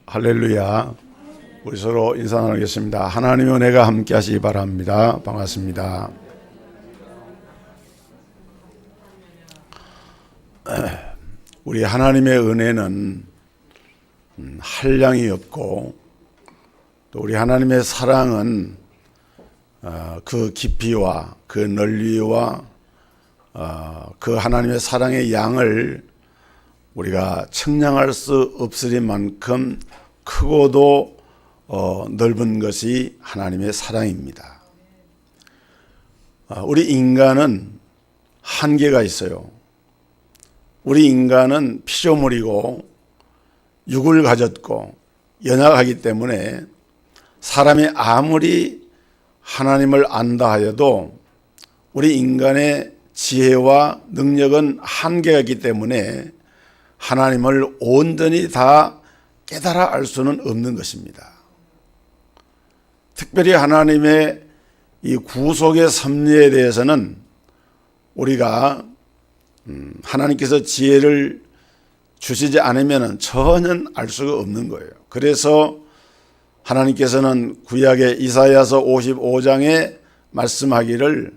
할렐루야. 우리 서로 인사 나누겠습니다. 하나님의 은혜가 함께 하시기 바랍니다. 반갑습니다. 우리 하나님의 은혜는 한량이 없고, 또 우리 하나님의 사랑은 그 깊이와 그 넓이와 그 하나님의 사랑의 양을 우리가 측량할 수 없으리만큼 크고도 넓은 것이 하나님의 사랑입니다. 우리 인간은 한계가 있어요. 우리 인간은 피조물이고 육을 가졌고 연약하기 때문에 사람이 아무리 하나님을 안다 하여도 우리 인간의 지혜와 능력은 한계가 있기 때문에 하나님을 온전히 다 깨달아 알 수는 없는 것입니다. 특별히 하나님의 이 구속의 섭리에 대해서는 우리가 하나님께서 지혜를 주시지 않으면 전혀 알 수가 없는 거예요. 그래서 하나님께서는 구약의 이사야서 55장에 말씀하기를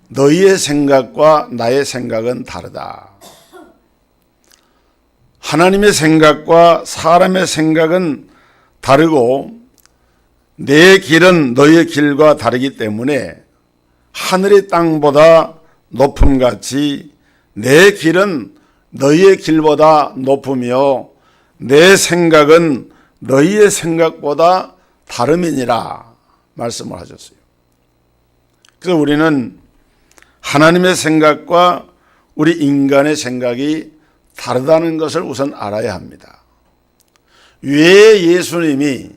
너희의 생각과 나의 생각은 다르다. 하나님의 생각과 사람의 생각은 다르고 내 길은 너희의 길과 다르기 때문에 하늘의 땅보다 높음같이 내 길은 너희의 길보다 높으며 내 생각은 너희의 생각보다 다름이니라 말씀을 하셨어요. 그래서 우리는 하나님의 생각과 우리 인간의 생각이 다르다는 것을 우선 알아야 합니다. 왜 예수님이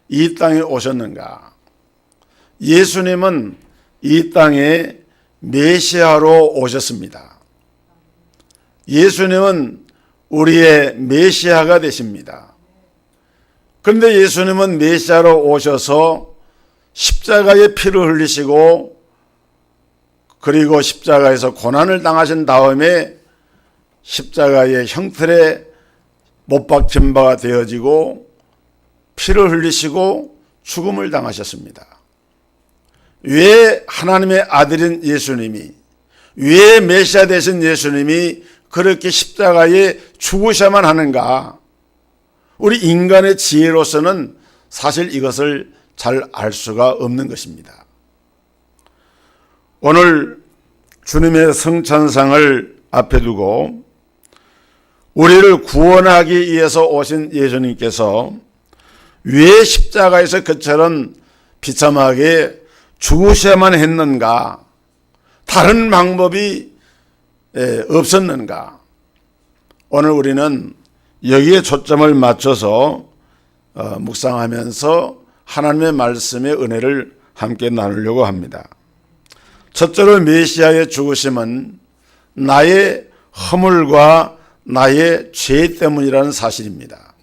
이 땅에 오셨는가? 예수님은 이 땅에 메시아로 오셨습니다. 예수님은 우리의 메시아가 되십니다. 그런데 예수님은 메시아로 오셔서 십자가에 피를 흘리시고 그리고 십자가에서 고난을 당하신 다음에 십자가의 형틀에 못 박힌 바가 되어지고 피를 흘리시고 죽음을 당하셨습니다. 왜 하나님의 아들인 예수님이, 왜 메시아 되신 예수님이 그렇게 십자가에 죽으셔야만 하는가? 우리 인간의 지혜로서는 사실 이것을 잘 알 수가 없는 것입니다. 오늘 주님의 성찬상을 앞에 두고 우리를 구원하기 위해서 오신 예수님께서 왜 십자가에서 그처럼 비참하게 죽으셔야만 했는가? 다른 방법이 없었는가? 오늘 우리는 여기에 초점을 맞춰서 묵상하면서 하나님의 말씀의 은혜를 함께 나누려고 합니다. 첫째로 메시아의 죽으심은 나의 허물과 나의 죄 때문이라는 사실입니다.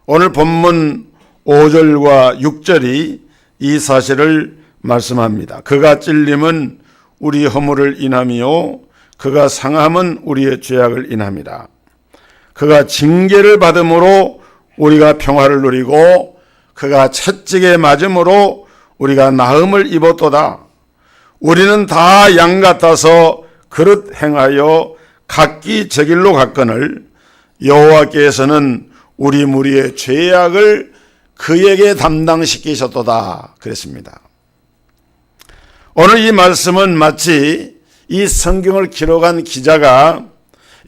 오늘 본문 5절과 6절이 이 사실을 말씀합니다. 그가 찔림은 우리 허물을 인함이요 그가 상함은 우리의 죄악을 인함이라. 그가 징계를 받음으로 우리가 평화를 누리고 그가 채찍에 맞음으로 우리가 나음을 입었도다. 우리는 다 양 같아서 그릇 행하여 각기 제 길로 갔거늘 여호와께서는 우리 무리의 죄악을 그에게 담당시키셨도다 그랬습니다. 오늘 이 말씀은 마치 이 성경을 기록한 기자가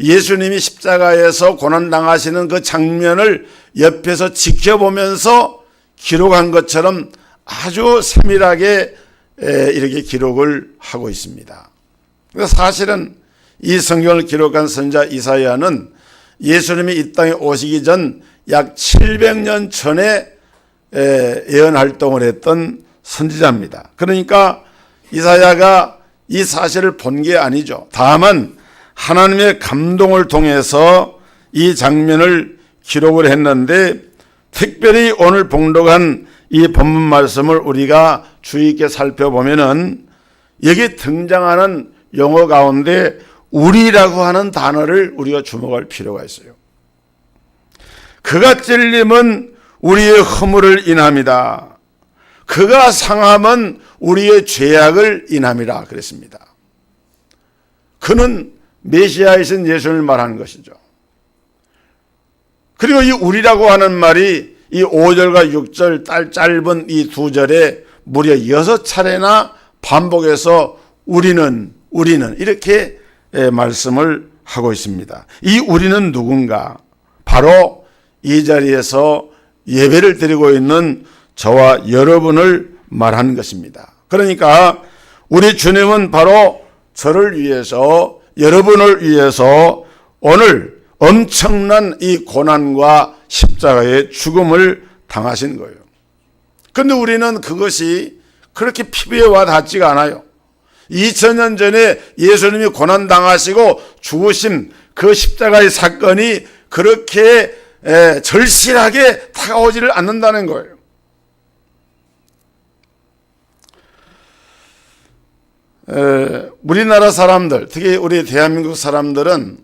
예수님이 십자가에서 고난당하시는 그 장면을 옆에서 지켜보면서 기록한 것처럼 아주 세밀하게 이렇게 기록을 하고 있습니다. 사실은 이 성경을 기록한 선지자 이사야는 예수님이 이 땅에 오시기 전 약 700년 전에 예언 활동을 했던 선지자입니다. 그러니까 이사야가 이 사실을 본 게 아니죠. 다만 하나님의 감동을 통해서 이 장면을 기록을 했는데 특별히 오늘 봉독한 이 본문 말씀을 우리가 주의 있게 살펴보면은 여기 등장하는 용어 가운데 우리라고 하는 단어를 우리가 주목할 필요가 있어요. 그가 찔림은 우리의 허물을 인함이다. 그가 상함은 우리의 죄악을 인함이라 그랬습니다. 그는 메시아이신 예수를 말하는 것이죠. 그리고 이 우리라고 하는 말이 이 5절과 6절 짧은 이 두 절에 무려 6차례나 반복해서 우리는 이렇게 말씀을 하고 있습니다. 이 우리는 누군가? 바로 이 자리에서 예배를 드리고 있는 저와 여러분을 말하는 것입니다. 그러니까 우리 주님은 바로 저를 위해서, 여러분을 위해서 오늘 엄청난 이 고난과 십자가의 죽음을 당하신 거예요. 그런데 우리는 그것이 그렇게 피부에 와 닿지가 않아요. 2000년 전에 예수님이 고난당하시고 죽으신 그 십자가의 사건이 그렇게 절실하게 다가오지를 않는다는 거예요. 우리나라 사람들, 특히 우리 대한민국 사람들은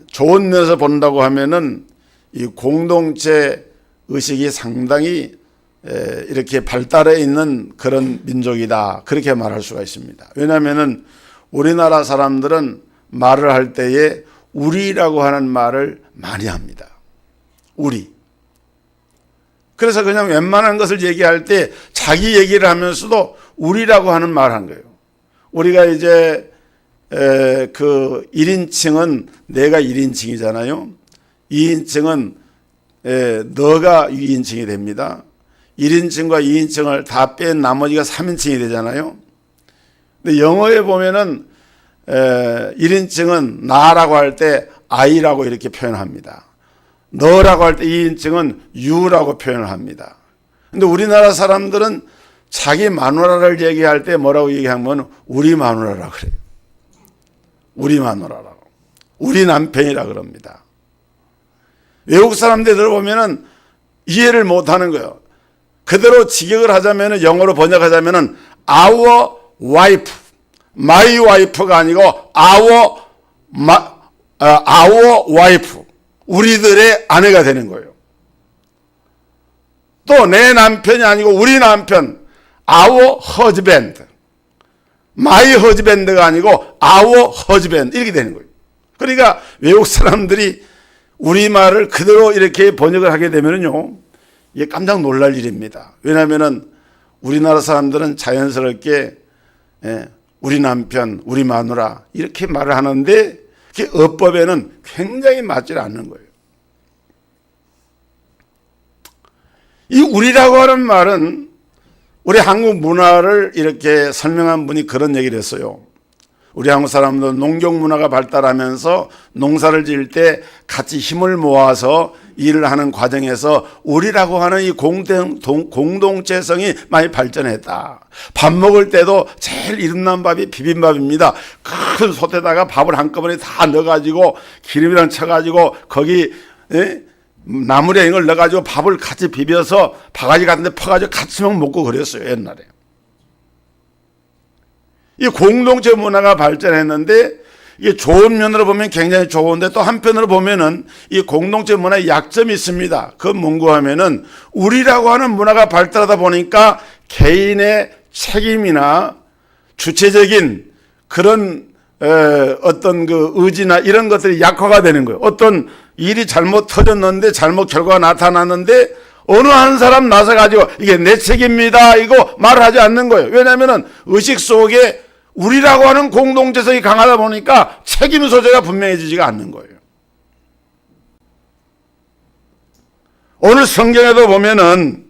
좋은 면에서 본다고 하면은 이 공동체 의식이 상당히 이렇게 발달해 있는 그런 민족이다, 그렇게 말할 수가 있습니다. 왜냐하면은 우리나라 사람들은 말을 할 때에 우리라고 하는 말을 많이 합니다. 우리. 그래서 그냥 웬만한 것을 얘기할 때 자기 얘기를 하면서도 우리라고 하는 말을 한 거예요. 우리가 이제 그 1인칭은 내가 1인칭이잖아요. 2인칭은 너가 2인칭이 됩니다. 1인칭과 2인칭을 다 뺀 나머지가 3인칭이 되잖아요. 근데 영어에 보면은 1인칭은 나라고 할 때 I라고 이렇게 표현합니다. 너라고 할 때 2인칭은 You라고 표현을 합니다. 근데 우리나라 사람들은 자기 마누라를 얘기할 때 뭐라고 얘기하면 우리 마누라라고 그래요. 우리 마누라라고. 우리 남편이라 그럽니다. 외국 사람들 들어보면은 이해를 못 하는 거예요. 그대로 직역을 하자면은, 영어로 번역하자면은 our wife, my wife가 아니고 our wife, 우리들의 아내가 되는 거예요. 또 내 남편이 아니고 우리 남편, our husband, my husband가 아니고 our husband, 이렇게 되는 거예요. 그러니까 외국 사람들이 우리말을 그대로 이렇게 번역을 하게 되면요, 이게 깜짝 놀랄 일입니다. 왜냐하면은 우리나라 사람들은 자연스럽게 우리 남편, 우리 마누라 이렇게 말을 하는데 그게 어법에는 굉장히 맞지 않는 거예요. 이 우리라고 하는 말은 우리 한국 문화를 이렇게 설명한 분이 그런 얘기를 했어요. 우리 한국 사람들은 농경 문화가 발달하면서 농사를 지을 때 같이 힘을 모아서 일을 하는 과정에서 우리라고 하는 이 공동체성이 많이 발전했다. 밥 먹을 때도 제일 이름난 밥이 비빔밥입니다. 큰 솥에다가 밥을 한꺼번에 다 넣어가지고 기름이랑 쳐가지고 거기 나물에 이걸 넣어가지고 밥을 같이 비벼서 바가지 같은 데 퍼가지고 같이 먹고 그랬어요, 옛날에. 이 공동체 문화가 발전했는데 이게 좋은 면으로 보면 굉장히 좋은데 또 한편으로 보면은 이 공동체 문화에 약점이 있습니다. 그건 뭔고 하면은 우리라고 하는 문화가 발달하다 보니까 개인의 책임이나 주체적인 그런 어떤 그 의지나 이런 것들이 약화가 되는 거예요. 어떤 일이 잘못 터졌는데 잘못 결과가 나타났는데 어느 한 사람 나서가지고 이게 내 책임입니다 이거 말을 하지 않는 거예요. 왜냐하면은 의식 속에 우리라고 하는 공동체성이 강하다 보니까 책임 소재가 분명해지지가 않는 거예요. 오늘 성경에도 보면은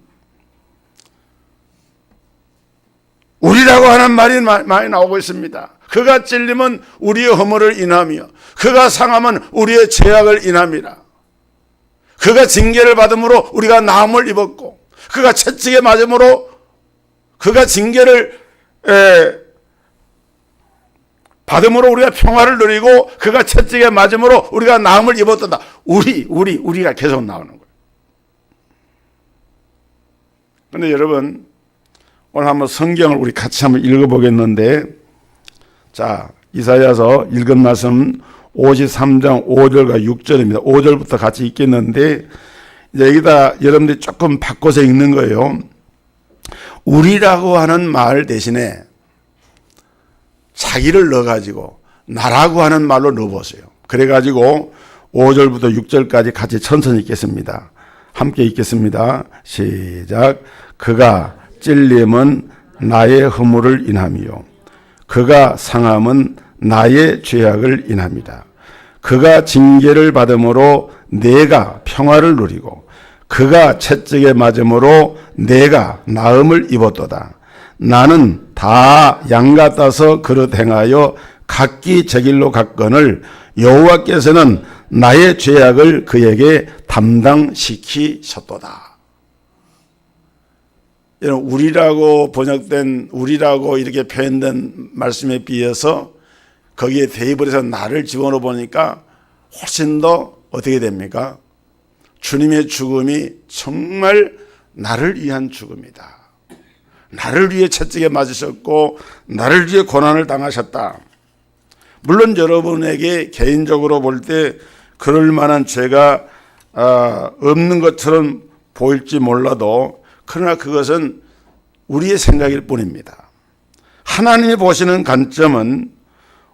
우리라고 하는 말이 많이 나오고 있습니다. 그가 찔림은 우리의 허물을 인하며 그가 상함은 우리의 죄악을 인함이라. 그가 징계를 받음으로 우리가 나음을 입었고 그가 채찍에 맞음으로 그가 징계를 받음으로 우리가 평화를 누리고 그가 채찍에 맞음으로 우리가 나음을 입었다. 우리가 계속 나오는 거예요. 그런데 여러분 오늘 한번 성경을 우리 같이 한번 읽어보겠는데, 자, 이사야서 읽은 말씀 53장 5절과 6절입니다. 5절부터 같이 읽겠는데 이제 여기다 여러분들이 조금 바꿔서 읽는 거예요. 우리라고 하는 말 대신에 자기를 넣어가지고 나라고 하는 말로 넣어보세요. 그래가지고 5절부터 6절까지 같이 천천히 읽겠습니다. 함께 읽겠습니다. 시작. 그가 찔림은 나의 허물을 인함이요 그가 상함은 나의 죄악을 인합니다. 그가 징계를 받음으로 내가 평화를 누리고 그가 채찍에 맞음으로 내가 나음을 입었도다. 나는 다 양 같아서 그릇 행하여 각기 제 길로 갔거늘 여호와께서는 나의 죄악을 그에게 담당시키셨도다. 여러분, 우리라고 번역된, 우리라고 이렇게 표현된 말씀에 비해서 거기에 대입을 해서 나를 집어넣어 보니까 훨씬 더 어떻게 됩니까? 주님의 죽음이 정말 나를 위한 죽음이다. 나를 위해 채찍에 맞으셨고 나를 위해 고난을 당하셨다. 물론 여러분에게 개인적으로 볼 때 그럴 만한 죄가 없는 것처럼 보일지 몰라도 그러나 그것은 우리의 생각일 뿐입니다. 하나님이 보시는 관점은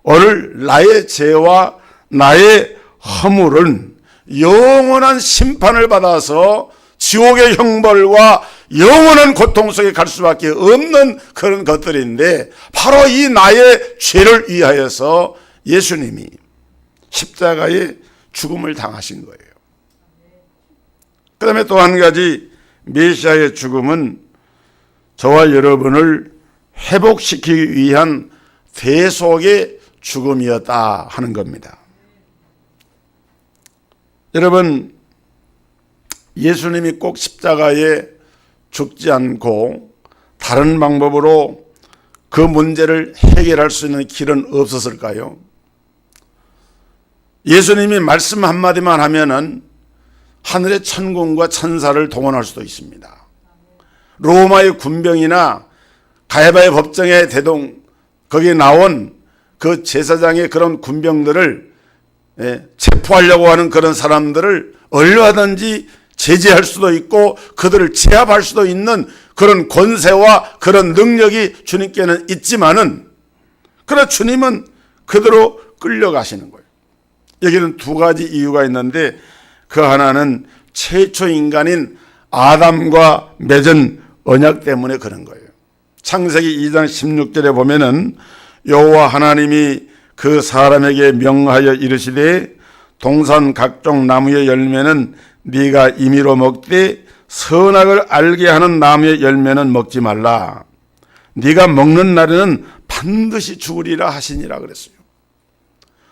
오늘 나의 죄와 나의 허물은 영원한 심판을 받아서 지옥의 형벌과 영원한 고통 속에 갈 수밖에 없는 그런 것들인데 바로 이 나의 죄를 위하여서 예수님이 십자가에 죽음을 당하신 거예요. 그 다음에 또 한 가지 메시아의 죽음은 저와 여러분을 회복시키기 위한 대속의 죽음이었다 하는 겁니다. 여러분, 예수님이 꼭 십자가에 죽지 않고 다른 방법으로 그 문제를 해결할 수 있는 길은 없었을까요? 예수님이 말씀 한마디만 하면은 하늘의 천군과 천사를 동원할 수도 있습니다. 로마의 군병이나 가야바의 법정의 대동 거기에 나온 그 제사장의 그런 군병들을 체포하려고 하는 그런 사람들을 얼마든지 제지할 수도 있고 그들을 제압할 수도 있는 그런 권세와 그런 능력이 주님께는 있지만은 그러나 주님은 그대로 끌려가시는 거예요. 여기는 두 가지 이유가 있는데 그 하나는 최초 인간인 아담과 맺은 언약 때문에 그런 거예요. 창세기 2장 16절에 보면은 여호와 하나님이 그 사람에게 명하여 이르시되 동산 각종 나무의 열매는 네가 임의로 먹되 선악을 알게 하는 나무의 열매는 먹지 말라. 네가 먹는 날에는 반드시 죽으리라 하시니라 그랬어요.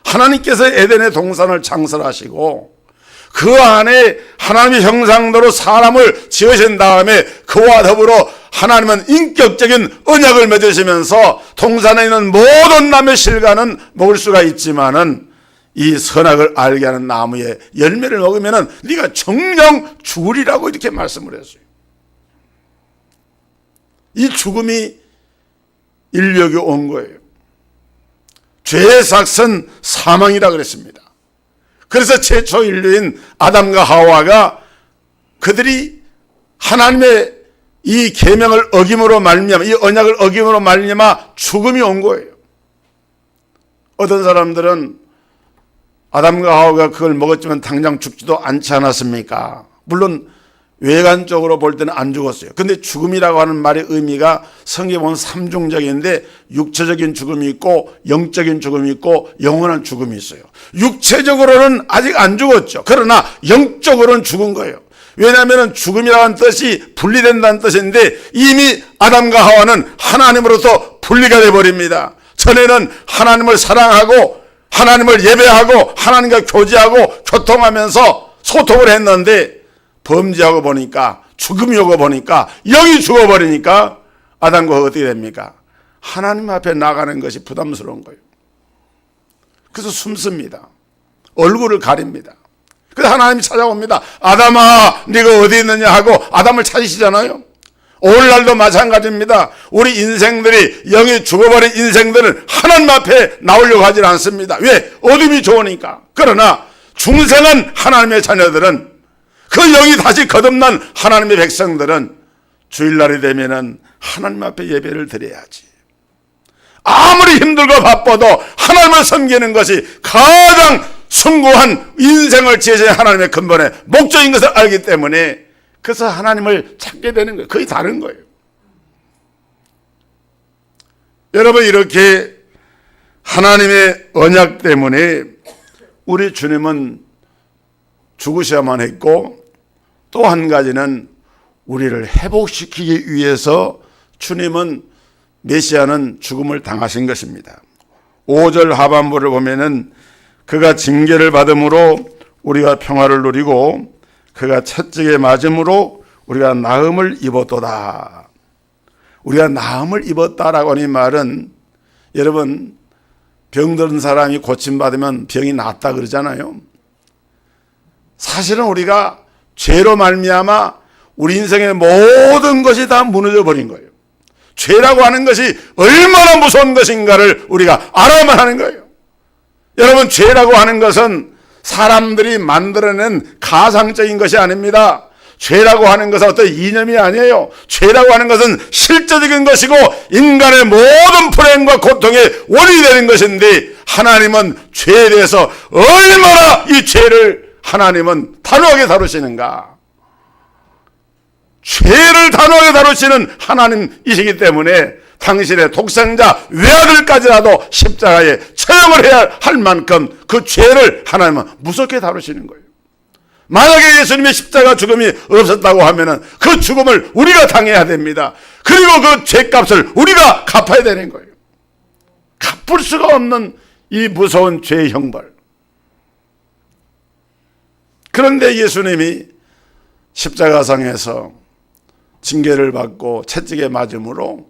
하나님께서 에덴의 동산을 창설하시고 그 안에 하나님의 형상대로 사람을 지으신 다음에 그와 더불어 하나님은 인격적인 언약을 맺으시면서 동산에 있는 모든 나무의 실과는 먹을 수가 있지만은 이 선악을 알게 하는 나무의 열매를 먹으면은 네가 정령 죽으리라고 이렇게 말씀을 했어요. 이 죽음이 인력이 온 거예요. 죄의 삭은 사망이라 그랬습니다. 그래서 최초 인류인 아담과 하와가 그들이 하나님의 이 계명을 어김으로 말미암아 이 언약을 어김으로 말미암아 죽음이 온 거예요. 어떤 사람들은 아담과 하와가 그걸 먹었지만 당장 죽지도 않지 않았습니까? 물론 외관적으로 볼 때는 안 죽었어요. 근데 죽음이라고 하는 말의 의미가 성경에 보면 삼중적인데 육체적인 죽음이 있고 영적인 죽음이 있고 영원한 죽음이 있어요. 육체적으로는 아직 안 죽었죠. 그러나 영적으로는 죽은 거예요. 왜냐하면 죽음이라는 뜻이 분리된다는 뜻인데 이미 아담과 하와는 하나님으로부터 분리가 되어버립니다. 전에는 하나님을 사랑하고 하나님을 예배하고 하나님과 교제하고 교통하면서 소통을 했는데 범죄하고 보니까 죽음이 오고 보니까 영이 죽어버리니까 아담과 하와가 어떻게 됩니까? 하나님 앞에 나가는 것이 부담스러운 거예요. 그래서 숨습니다. 얼굴을 가립니다. 그래서 하나님이 찾아옵니다. 아담아 네가 어디 있느냐 하고 아담을 찾으시잖아요. 오늘날도 마찬가지입니다. 우리 인생들이 영이 죽어버린 인생들은 하나님 앞에 나오려고 하질 않습니다. 왜? 어둠이 좋으니까. 그러나 중생한 하나님의 자녀들은, 그 영이 다시 거듭난 하나님의 백성들은 주일날이 되면은 하나님 앞에 예배를 드려야지. 아무리 힘들고 바빠도 하나님을 섬기는 것이 가장 숭고한 인생을 지으신 하나님의 근본의 목적인 것을 알기 때문에, 그래서 하나님을 찾게 되는 거예요. 거의 다른 거예요. 여러분, 이렇게 하나님의 언약 때문에 우리 주님은 죽으셔야만 했고, 또 한 가지는 우리를 회복시키기 위해서 주님은, 메시아는 죽음을 당하신 것입니다. 5절 하반부를 보면은 그가 징계를 받음으로 우리가 평화를 누리고 그가 채찍에 맞음으로 우리가 나음을 입었도다. 우리가 나음을 입었다라고 하는 말은, 여러분, 병든 사람이 고침받으면 병이 낫다 그러잖아요. 사실은 우리가 죄로 말미암아 우리 인생의 모든 것이 다 무너져 버린 거예요. 죄라고 하는 것이 얼마나 무서운 것인가를 우리가 알아야만 하는 거예요. 여러분, 죄라고 하는 것은 사람들이 만들어낸 가상적인 것이 아닙니다. 죄라고 하는 것은 어떤 이념이 아니에요. 죄라고 하는 것은 실제적인 것이고 인간의 모든 불행과 고통의 원인이 되는 것인데, 하나님은 죄에 대해서 얼마나 이 죄를 하나님은 단호하게 다루시는가. 죄를 단호하게 다루시는 하나님이시기 때문에 당신의 독생자 외아들까지라도 십자가에 처형을 해야 할 만큼 그 죄를 하나님은 무섭게 다루시는 거예요. 만약에 예수님의 십자가 죽음이 없었다고 하면은 그 죽음을 우리가 당해야 됩니다. 그리고 그 죄값을 우리가 갚아야 되는 거예요. 갚을 수가 없는 이 무서운 죄의 형벌. 그런데 예수님이 십자가상에서 징계를 받고 채찍에 맞음으로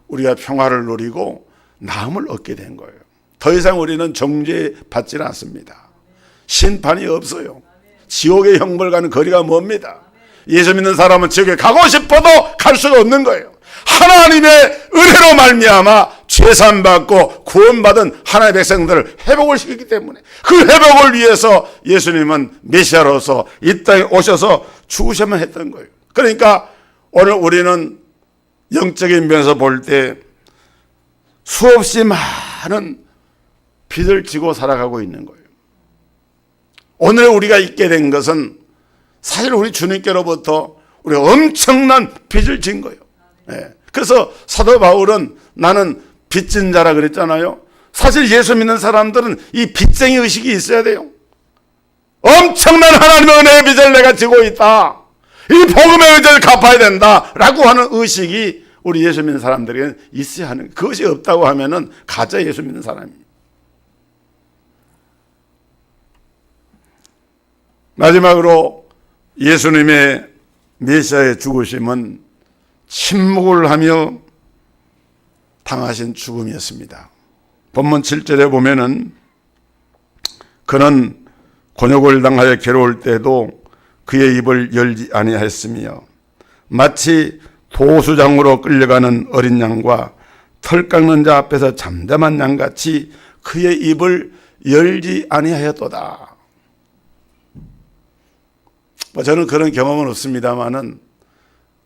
우리가 평화를 누리고 나음을 얻게 된 거예요. 더 이상 우리는 정죄받지는 않습니다. 심판이 없어요. 지옥의 형벌과는 거리가 멉니다. 예수 믿는 사람은 지옥에 가고 싶어도 갈 수가 없는 거예요. 하나님의 은혜로 말미암아 죄산받고 구원받은 하나님의 백성들을 회복을 시키기 때문에, 그 회복을 위해서 예수님은 메시아로서 이 땅에 오셔서 죽으셔야만 했던 거예요. 그러니까 오늘 우리는 영적인 면에서 볼 때 수없이 많은 빚을 지고 살아가고 있는 거예요. 오늘 우리가 있게 된 것은 사실 우리 주님께로부터 우리가 엄청난 빚을 진 거예요. 네. 그래서 사도 바울은 나는 빚진 자라 그랬잖아요. 사실 예수 믿는 사람들은 이 빚쟁이 의식이 있어야 돼요. 엄청난 하나님의 은혜의 빚을 내가 지고 있다. 이 복음의 의지를 갚아야 된다라고 하는 의식이 우리 예수 믿는 사람들에게는 있어야 하는, 그것이 없다고 하면은 가짜 예수 믿는 사람입니다. 마지막으로 예수님의 메시아의 죽으심은 침묵을 하며 당하신 죽음이었습니다. 본문 7절에 보면은 그는 곤욕을 당하여 괴로울 때도 그의 입을 열지 아니하였으며 마치 도수장으로 끌려가는 어린 양과 털 깎는 자 앞에서 잠잠한 양같이 그의 입을 열지 아니하였도다. 저는 그런 경험은 없습니다만은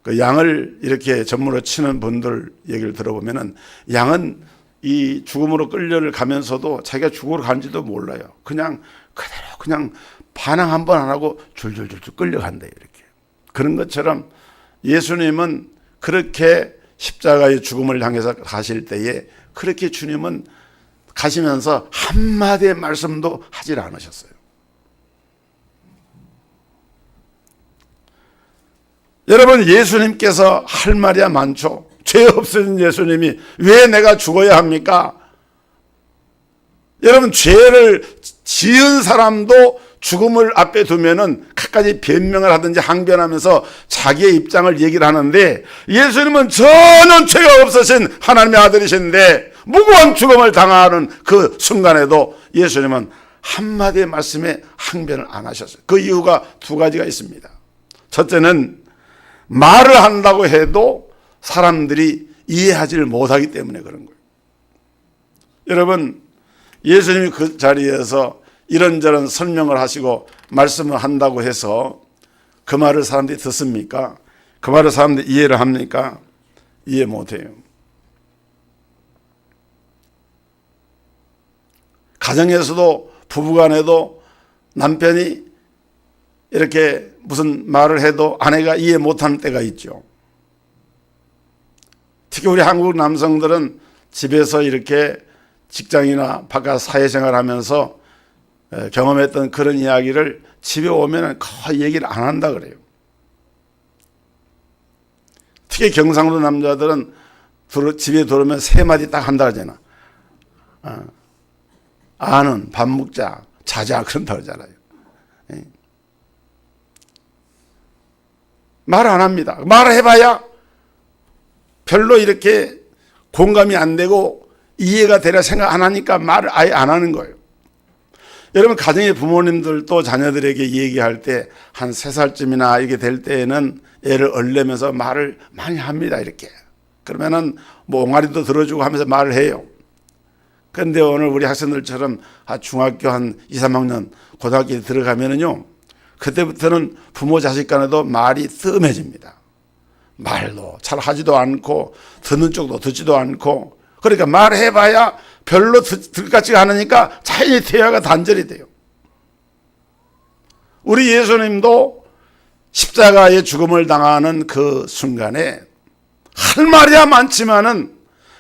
그 양을 이렇게 전무로 치는 분들 얘기를 들어보면은 양은 이 죽음으로 끌려를 가면서도 자기가 죽으러 간지도 몰라요. 그냥 그대로 그냥 반항 한 번 안 하고 줄줄줄줄 끌려간대요. 이렇게. 그런 것처럼 예수님은 그렇게 십자가의 죽음을 향해서 가실 때에 그렇게 주님은 가시면서 한마디의 말씀도 하질 않으셨어요. 여러분, 예수님께서 할 말이야 많죠. 죄 없으신 예수님이 왜 내가 죽어야 합니까? 여러분, 죄를 지은 사람도 죽음을 앞에 두면은 갖가지 변명을 하든지 항변하면서 자기의 입장을 얘기를 하는데, 예수님은 전혀 죄가 없으신 하나님의 아들이신데 무고한 죽음을 당하는 그 순간에도 예수님은 한마디의 말씀에 항변을 안 하셨어요. 그 이유가 두 가지가 있습니다. 첫째는 말을 한다고 해도 사람들이 이해하지를 못하기 때문에 그런 거예요. 여러분, 예수님이 그 자리에서 이런저런 설명을 하시고 말씀을 한다고 해서 그 말을 사람들이 듣습니까? 그 말을 사람들이 이해를 합니까? 이해 못해요. 가정에서도 부부간에도 남편이 이렇게 무슨 말을 해도 아내가 이해 못하는 때가 있죠. 특히 우리 한국 남성들은 집에서 이렇게 직장이나 바깥 사회생활 하면서 경험했던 그런 이야기를 집에 오면 거의 얘기를 안 한다 그래요. 특히 경상도 남자들은 집에 들어오면 세 마디 딱 한다 그러잖아. 아는, 밥 먹자, 자자 그런다 그러잖아요. 말 안 합니다. 말을 해봐야 별로 이렇게 공감이 안 되고 이해가 되려 생각 안 하니까 말을 아예 안 하는 거예요. 여러분, 가정의 부모님들도 자녀들에게 얘기할 때 한 3살쯤이나 이게 될 때에는 애를 얼려면서 말을 많이 합니다. 이렇게. 그러면은 뭐 옹알이도 들어주고 하면서 말을 해요. 그런데 오늘 우리 학생들처럼 중학교 한 2, 3학년 고등학교에 들어가면은요, 그때부터는 부모 자식 간에도 말이 뜸해집니다. 말도 잘 하지도 않고 듣는 쪽도 듣지도 않고, 그러니까 말해봐야 별로 들을 것 같지가 않으니까 자연히 대화가 단절이 돼요. 우리 예수님도 십자가의 죽음을 당하는 그 순간에 할 말이야 많지만은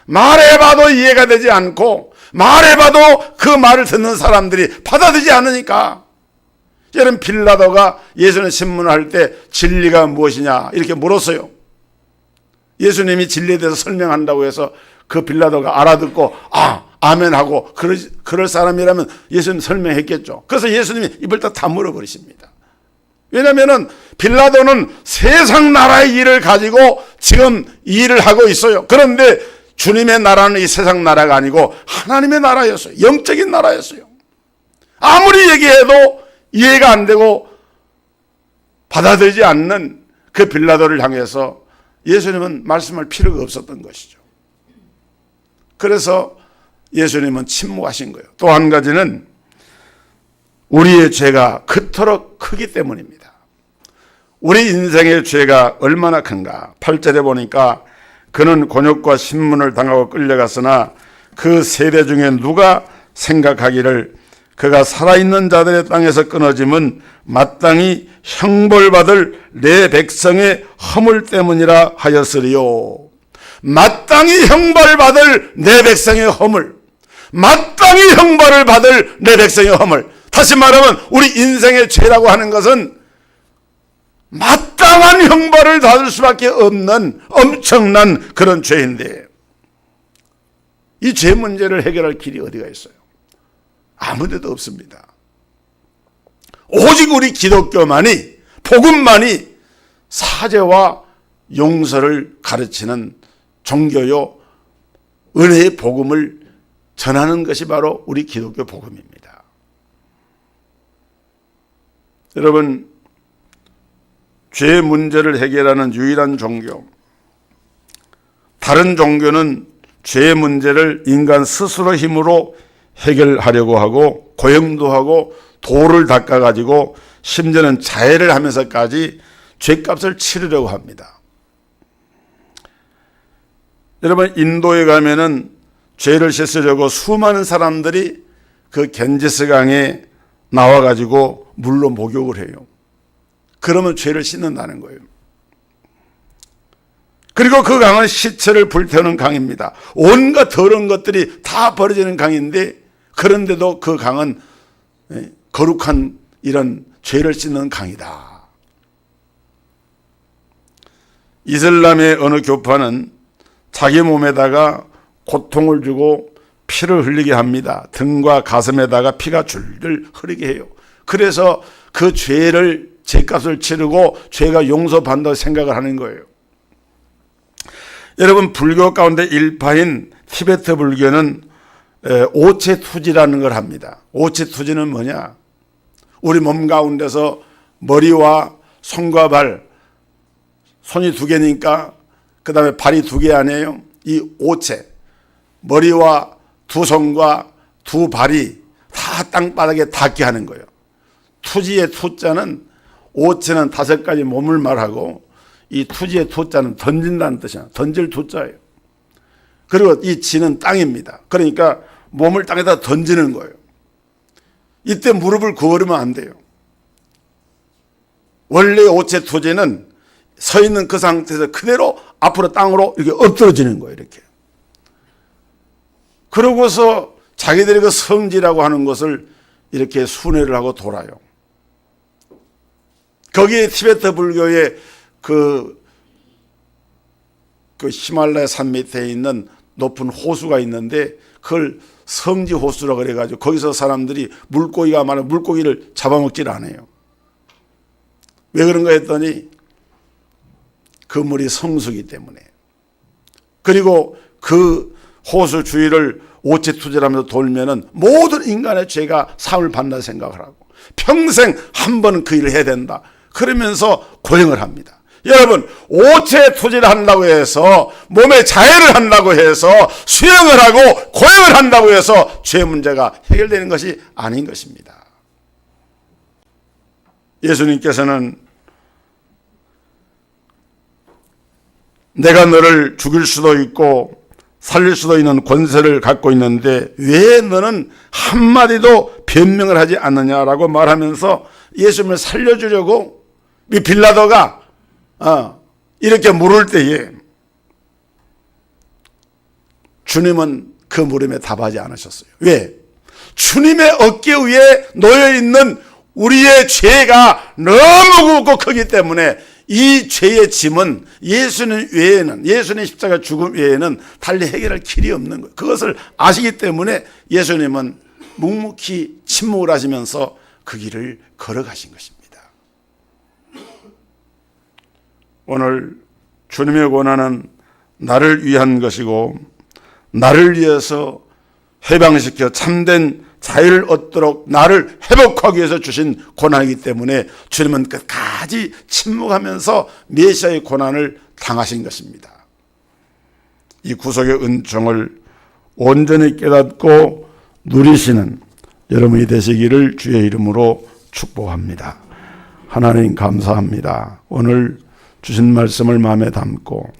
말해봐도 이해가 되지 않고 말해봐도 그 말을 듣는 사람들이 받아들이지 않으니까, 여러분, 빌라도가 예수님 신문할 때 진리가 무엇이냐 이렇게 물었어요. 예수님이 진리에 대해서 설명한다고 해서 그 빌라도가 알아듣고 아멘하고 그럴 사람이라면 예수님 설명했겠죠. 그래서 예수님이 입을 다 다물어 버리십니다. 왜냐하면 빌라도는 세상 나라의 일을 가지고 지금 일을 하고 있어요. 그런데 주님의 나라는 이 세상 나라가 아니고 하나님의 나라였어요. 영적인 나라였어요. 아무리 얘기해도 이해가 안 되고 받아들이지 않는 그 빌라도를 향해서 예수님은 말씀할 필요가 없었던 것이죠. 그래서 예수님은 침묵하신 거예요. 또 한 가지는 우리의 죄가 그토록 크기 때문입니다. 우리 인생의 죄가 얼마나 큰가. 8절에 보니까 그는 곤욕과 신문을 당하고 끌려갔으나 그 세대 중에 누가 생각하기를 그가 살아있는 자들의 땅에서 끊어짐은 마땅히 형벌받을 내 백성의 허물 때문이라 하였으리요. 마땅히 형벌받을 내 백성의 허물, 마땅히 형벌을 받을 내 백성의 허물. 다시 말하면 우리 인생의 죄라고 하는 것은 마땅한 형벌을 받을 수밖에 없는 엄청난 그런 죄인데, 이 죄 문제를 해결할 길이 어디가 있어요? 아무 데도 없습니다. 오직 우리 기독교만이, 복음만이 사죄와 용서를 가르치는 종교요, 은혜의 복음을 전하는 것이 바로 우리 기독교 복음입니다. 여러분, 죄 문제를 해결하는 유일한 종교, 다른 종교는 죄 문제를 인간 스스로 힘으로 해결하려고 하고 고형도 하고 돌을 닦아가지고 심지어는 자해를 하면서까지 죄값을 치르려고 합니다. 여러분, 인도에 가면은 죄를 씻으려고 수많은 사람들이 그 겐지스 강에 나와가지고 물로 목욕을 해요. 그러면 죄를 씻는다는 거예요. 그리고 그 강은 시체를 불태우는 강입니다. 온갖 더러운 것들이 다 버려지는 강인데, 그런데도 그 강은 거룩한 이런 죄를 씻는 강이다. 이슬람의 어느 교파는 자기 몸에다가 고통을 주고 피를 흘리게 합니다. 등과 가슴에다가 피가 줄줄 흐르게 해요. 그래서 그 죄값을 치르고 죄가 용서받는다고 생각을 하는 거예요. 여러분, 불교 가운데 일파인 티베트 불교는 오체투지라는 걸 합니다. 오체투지는 뭐냐? 우리 몸 가운데서 머리와 손과 발, 손이 두 개니까 그 다음에 발이 두 개 아니에요? 이 오체, 머리와 두 손과 두 발이 다 땅바닥에 닿게 하는 거예요. 투지의 투자는, 오체는 5가지 몸을 말하고 이 투지의 투자는 던진다는 뜻이야. 던질 투자예요. 그리고 이 지는 땅입니다. 그러니까 몸을 땅에다 던지는 거예요. 이때 무릎을 구부리면 안 돼요. 원래 오체 투지는 서 있는 그 상태에서 그대로 앞으로 땅으로 이렇게 엎드러지는 거예요. 이렇게. 그러고서 자기들이 그 성지라고 하는 것을 이렇게 순회를 하고 돌아요. 거기에 티베트 불교의 그 히말라야 산 밑에 있는 높은 호수가 있는데 그걸 성지 호수라고 그래가지고 거기서 사람들이 물고기가 많아 물고기를 잡아먹질 않아요. 왜 그런가 했더니 그 물이 성수기 때문에. 그리고 그 호수 주위를 오체 투제하면서 돌면은 모든 인간의 죄가 사함을 받는다 생각을 하고 평생 한 번은 그 일을 해야 된다. 그러면서 고행을 합니다. 여러분, 오체 투제를 한다고 해서 몸의 자해를 한다고 해서 수영을 하고 고행을 한다고 해서 죄 문제가 해결되는 것이 아닌 것입니다. 예수님께서는 내가 너를 죽일 수도 있고 살릴 수도 있는 권세를 갖고 있는데 왜 너는 한마디도 변명을 하지 않느냐라고 말하면서 예수님을 살려주려고 이 빌라도가 이렇게 물을 때에 주님은 그 물음에 답하지 않으셨어요. 왜? 주님의 어깨 위에 놓여있는 우리의 죄가 너무 무겁고 크기 때문에 이 죄의 짐은 예수님 외에는, 예수님 십자가 죽음 외에는 달리 해결할 길이 없는 거예요. 그것을 아시기 때문에 예수님은 묵묵히 침묵을 하시면서 그 길을 걸어가신 것입니다. 오늘 주님의 고난은 나를 위한 것이고 나를 위해서 해방시켜 참된 자유를 얻도록 나를 회복하기 위해서 주신 고난이기 때문에 주님은 끝까지 침묵하면서 메시아의 고난을 당하신 것입니다. 이 구속의 은총을 온전히 깨닫고 누리시는 여러분이 되시기를 주의 이름으로 축복합니다. 하나님 감사합니다. 오늘 주신 말씀을 마음에 담고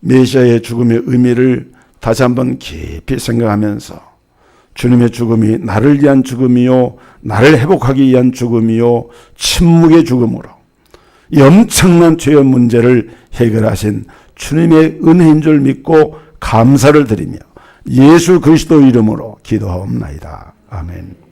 메시아의 죽음의 의미를 다시 한번 깊이 생각하면서 주님의 죽음이 나를 위한 죽음이요 나를 회복하기 위한 죽음이요 침묵의 죽음으로 이 엄청난 죄의 문제를 해결하신 주님의 은혜인 줄 믿고 감사를 드리며 예수 그리스도 이름으로 기도하옵나이다. 아멘.